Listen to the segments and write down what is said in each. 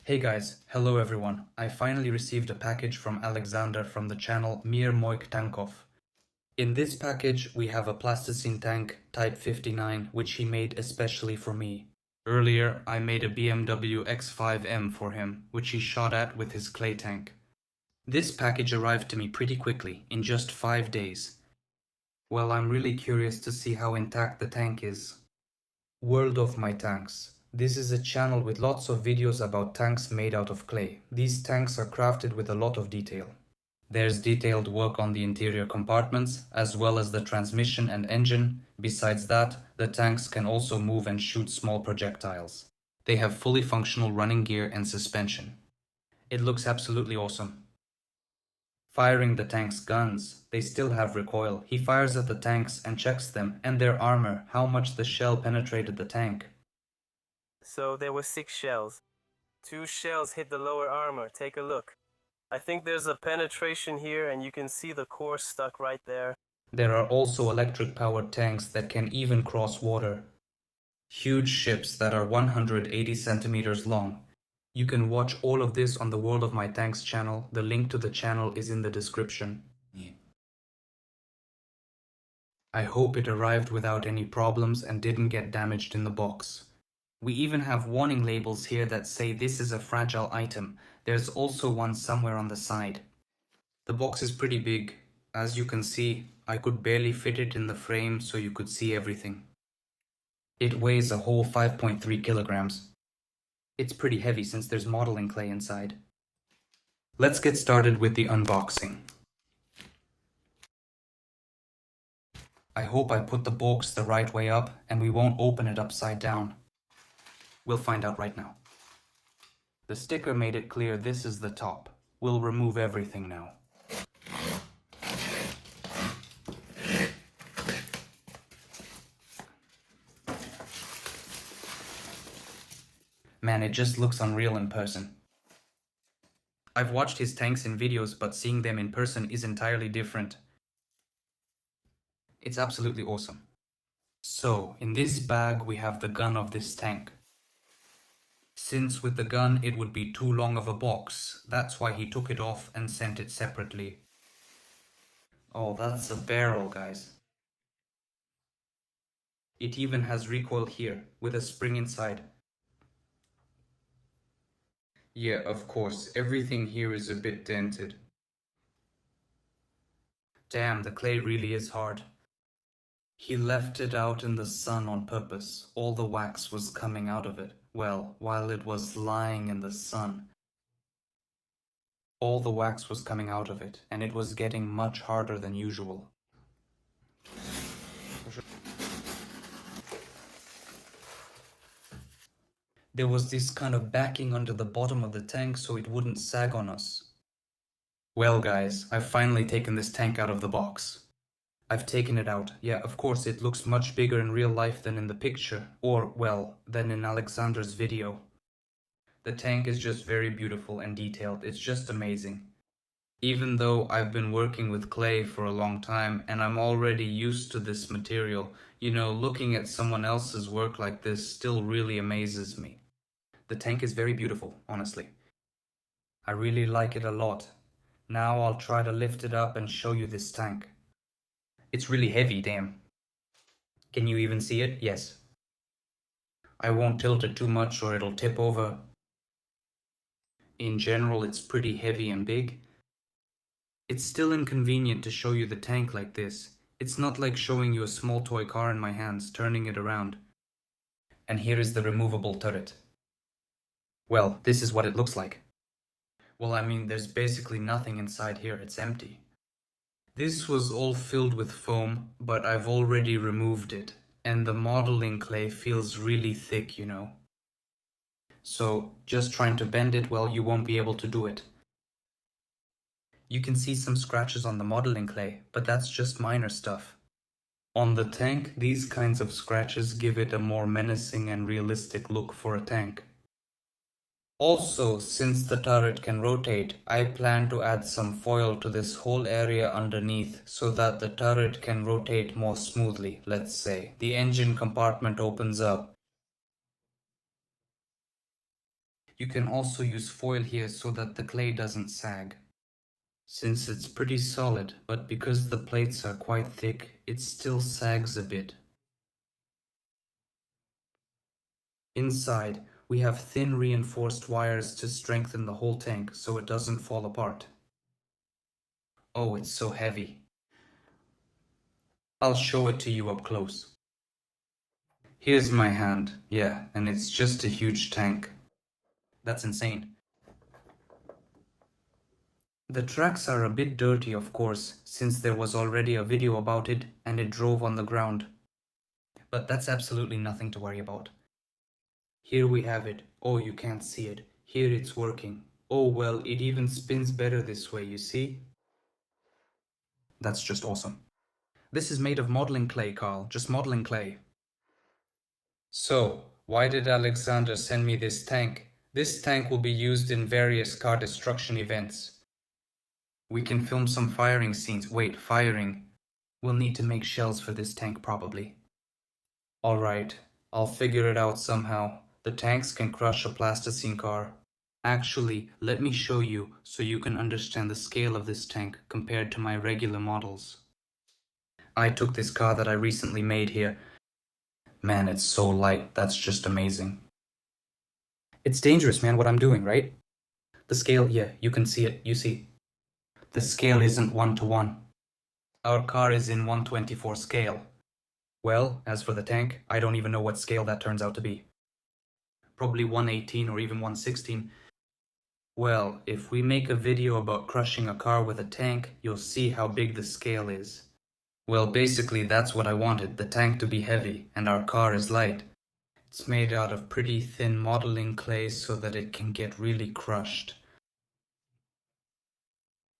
Hey guys, hello everyone. I finally received a package from Alexander from the channel Mir Moik Tankov. In this package we have a Plasticine tank Type 59 which he made especially for me. Earlier I made a BMW X5M for him which he shot at with his clay tank. This package arrived to me pretty quickly, in just 5 days. Well, I'm really curious to see how intact the tank is. World of my tanks. This is a channel with lots of videos about tanks made out of clay. These tanks are crafted with a lot of detail. There's detailed work on the interior compartments, as well as the transmission and engine. Besides that, the tanks can also move and shoot small projectiles. They have fully functional running gear and suspension. It looks absolutely awesome. Firing the tank's guns, they still have recoil. He fires at the tanks and checks them and their armor, how much the shell penetrated the tank. So there were 6 shells. 2 shells hit the lower armor. Take a look. I think there's a penetration here and you can see the core stuck right there. There are also electric-powered tanks that can even cross water. Huge ships that are 180 centimeters long. You can watch all of this on the World of My Tanks channel. The link to the channel is in the description. I hope it arrived without any problems and didn't get damaged in the box. We even have warning labels here that say this is a fragile item. There's also one somewhere on the side. The box is pretty big. As you can see, I could barely fit it in the frame so you could see everything. It weighs a whole 5.3 kilograms. It's pretty heavy since there's modeling clay inside. Let's get started with the unboxing. I hope I put the box the right way up and we won't open it upside down. We'll find out right now. The sticker made it clear this is the top. We'll remove everything now. Man, it just looks unreal in person. I've watched his tanks in videos, but seeing them in person is entirely different. It's absolutely awesome. So, in this bag we have the gun of this tank. Since with the gun it would be too long of a box, that's why he took it off and sent it separately. Oh, that's a barrel, guys. It even has recoil here, with a spring inside. Yeah, of course, everything here is a bit dented. Damn, the clay really is hard. He left it out in the sun on purpose. All the wax was coming out of it. Well, while it was lying in the sun. All the wax was coming out of it, and it was getting much harder than usual. There was this kind of backing under the bottom of the tank so it wouldn't sag on us. Well guys, I've finally taken this tank out of the box. I've taken it out. Yeah, of course it looks much bigger in real life than in the picture, or, well, than in Alexander's video. The tank is just very beautiful and detailed. It's just amazing. Even though I've been working with clay for a long time and I'm already used to this material, looking at someone else's work like this still really amazes me. The tank is very beautiful, honestly. I really like it a lot. Now I'll try to lift it up and show you this tank. It's really heavy, damn. Can you even see it? Yes. I won't tilt it too much or it'll tip over. In general, it's pretty heavy and big. It's still inconvenient to show you the tank like this. It's not like showing you a small toy car in my hands, turning it around. And here is the removable turret. Well, this is what it looks like. Well, I mean, there's basically nothing inside here, it's empty. This was all filled with foam, but I've already removed it, and the modeling clay feels really thick, So, just trying to bend it, well, you won't be able to do it. You can see some scratches on the modeling clay, but that's just minor stuff. On the tank, these kinds of scratches give it a more menacing and realistic look for a tank. Also, since the turret can rotate, I plan to add some foil to this whole area underneath so that the turret can rotate more smoothly, let's say. The engine compartment opens up. You can also use foil here so that the clay doesn't sag. Since it's pretty solid, but because the plates are quite thick, it still sags a bit. Inside, we have thin reinforced wires to strengthen the whole tank so it doesn't fall apart. Oh, it's so heavy. I'll show it to you up close. Here's my hand, yeah, and it's just a huge tank. That's insane. The tracks are a bit dirty, of course, since there was already a video about it and it drove on the ground. But that's absolutely nothing to worry about. Here we have it. Oh, you can't see it. Here it's working. Oh, well, it even spins better this way, you see? That's just awesome. This is made of modeling clay, Carl. Just modeling clay. So, why did Alexander send me this tank? This tank will be used in various car destruction events. We can film some firing scenes. Wait, firing. We'll need to make shells for this tank, probably. Alright, I'll figure it out somehow. The tanks can crush a plasticine car. Actually, let me show you so you can understand the scale of this tank compared to my regular models. I took this car that I recently made here. Man, it's so light, that's just amazing. It's dangerous, man, what I'm doing, right? The scale, yeah, you can see it, you see. The scale isn't 1:1. Our car is in 1/24 scale. Well, as for the tank, I don't even know what scale that turns out to be. Probably 1/18 or even 1/16. Well, if we make a video about crushing a car with a tank, you'll see how big the scale is. Well, basically that's what I wanted, the tank to be heavy, and our car is light. It's made out of pretty thin modeling clay so that it can get really crushed.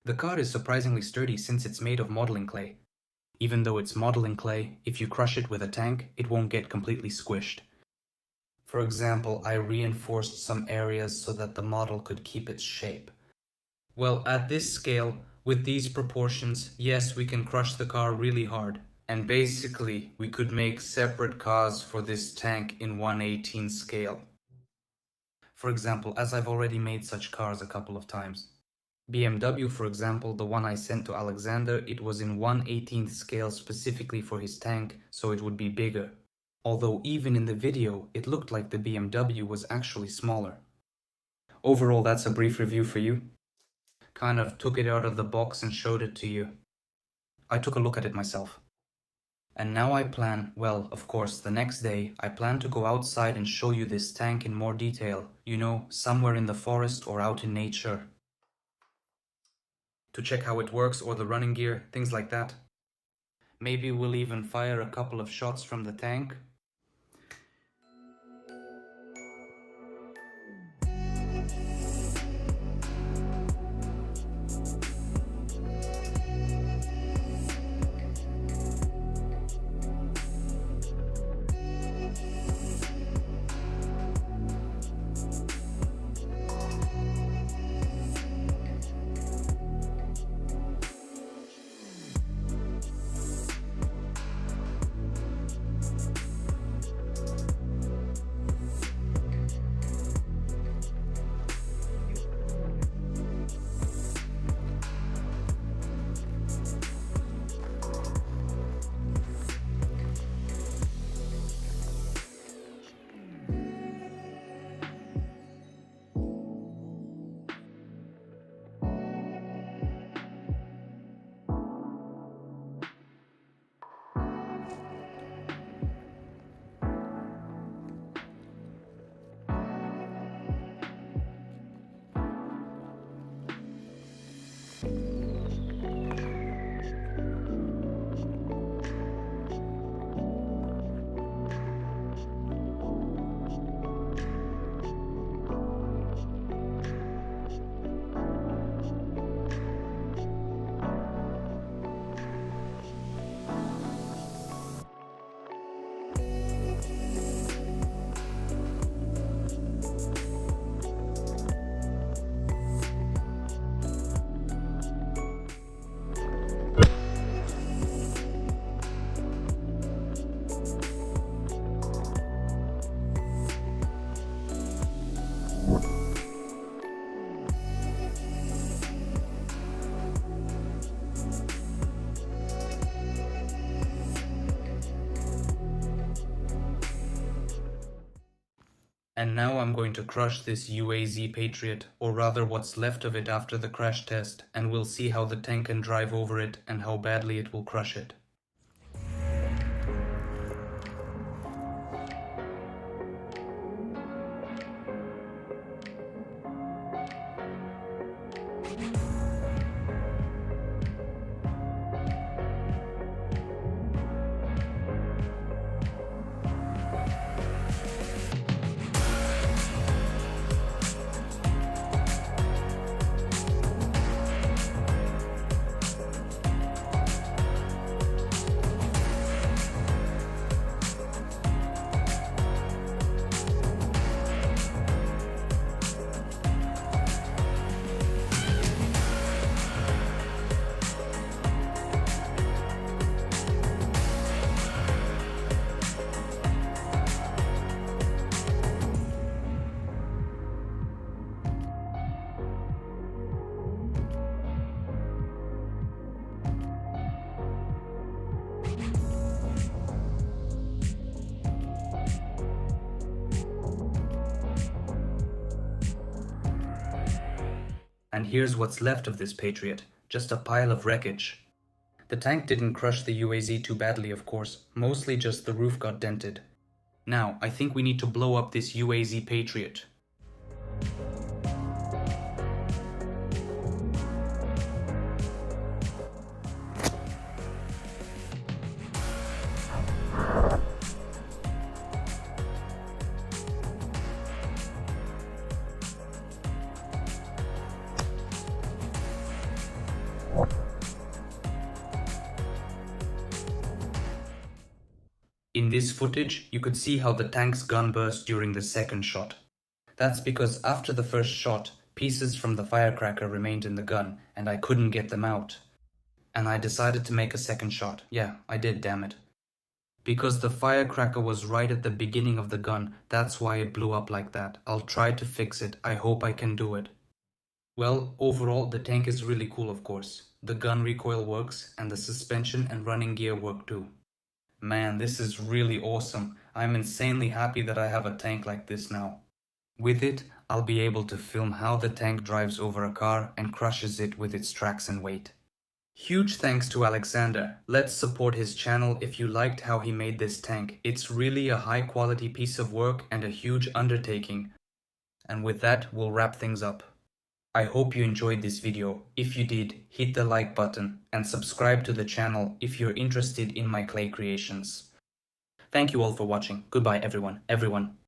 The car is surprisingly sturdy since it's made of modeling clay. Even though it's modeling clay, if you crush it with a tank, it won't get completely squished. For example, I reinforced some areas so that the model could keep its shape. Well, at this scale, with these proportions, yes, we can crush the car really hard. And basically, we could make separate cars for this tank in 1/18 scale. For example, as I've already made such cars a couple of times. BMW, for example, the one I sent to Alexander, it was in 1/18 scale specifically for his tank, so it would be bigger. Although even in the video, it looked like the BMW was actually smaller. Overall, that's a brief review for you. Kind of took it out of the box and showed it to you. I took a look at it myself. And now I plan, well, of course, the next day, I plan to go outside and show you this tank in more detail, you know, somewhere in the forest or out in nature. To check how it works or the running gear, things like that. Maybe we'll even fire a couple of shots from the tank. And now I'm going to crush this UAZ Patriot, or rather what's left of it after the crash test, and we'll see how the tank can drive over it and how badly it will crush it. And here's what's left of this Patriot, just a pile of wreckage. The tank didn't crush the UAZ too badly, of course, mostly just the roof got dented. Now, I think we need to blow up this UAZ Patriot. In this footage, you could see how the tank's gun burst during the second shot. That's because after the first shot, pieces from the firecracker remained in the gun, and I couldn't get them out. And I decided to make a second shot. Yeah, I did, damn it. Because the firecracker was right at the beginning of the gun, that's why it blew up like that. I'll try to fix it. I hope I can do it. Well, overall, the tank is really cool, of course. The gun recoil works, and the suspension and running gear work too. Man, this is really awesome. I'm insanely happy that I have a tank like this now. With it, I'll be able to film how the tank drives over a car and crushes it with its tracks and weight. Huge thanks to Alexander. Let's support his channel if you liked how he made this tank. It's really a high quality piece of work and a huge undertaking. And with that, we'll wrap things up. I hope you enjoyed this video. If you did, hit the like button and subscribe to the channel if you're interested in my clay creations. Thank you all for watching. Goodbye everyone.